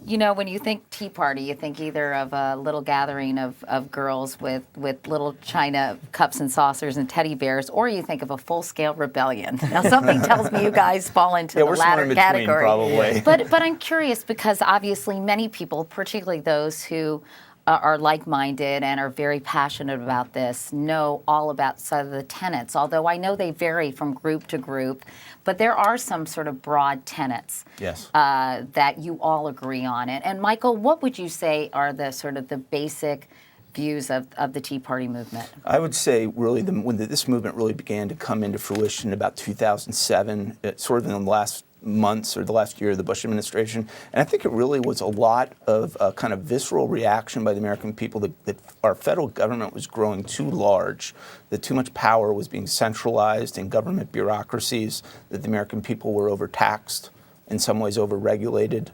You know, when you think Tea Party, you think either of a little gathering of girls with little china cups and saucers and teddy bears, or you think of a full-scale rebellion. Now, something tells me you guys fall into the latter category. Probably. But I'm curious because obviously many people, particularly those who are like-minded and are very passionate about this, know all about some of the tenets, although I know they vary from group to group, but there are some sort of broad tenets yes. That you all agree on. And Michael, what would you say are the sort of the basic views of the Tea Party movement? I would say really when this movement really began to come into fruition about 2007, sort of in the last months or the last year of the Bush administration. And I think it really was a lot of kind of visceral reaction by the American people that our federal government was growing too large, that too much power was being centralized in government bureaucracies, that the American people were overtaxed, in some ways overregulated,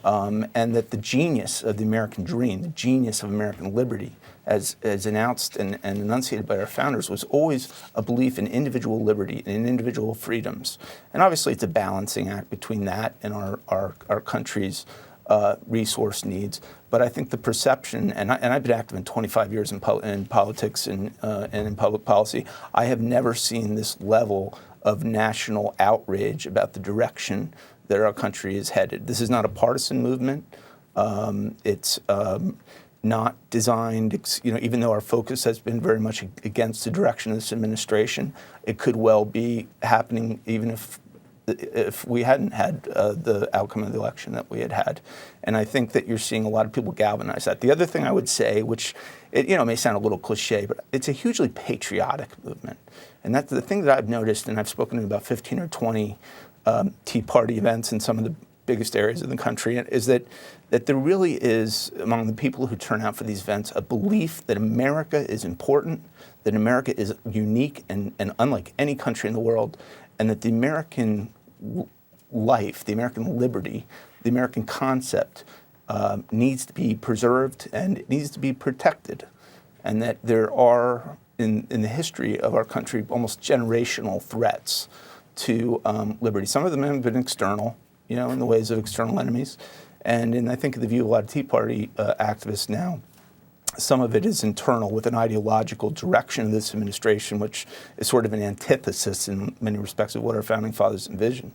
and that the genius of the American dream, the genius of American liberty, as announced and enunciated by our founders, was always a belief in individual liberty and in individual freedoms. And obviously it's a balancing act between that and our country's resource needs. But I think the perception, and I've been active in 25 years in politics and in public policy, I have never seen this level of national outrage about the direction that our country is headed. This is not a partisan movement. It's not designed, even though our focus has been very much against the direction of this administration, it could well be happening even if we hadn't had the outcome of the election that we had. And I think that you're seeing a lot of people galvanize that. The other thing I would say, which may sound a little cliche, but it's a hugely patriotic movement. And that's the thing that I've noticed, and I've spoken to about 15 or 20 Tea Party events in some of the biggest areas of the country, is that there really is, among the people who turn out for these events, a belief that America is important, that America is unique and unlike any country in the world, and that the American life, the American liberty, the American concept needs to be preserved and it needs to be protected. And that there are, in the history of our country, almost generational threats to liberty. Some of them have been external, in the ways of external enemies. And I think the view of a lot of Tea Party activists now, some of it is internal with an ideological direction of this administration, which is sort of an antithesis in many respects of what our founding fathers envisioned.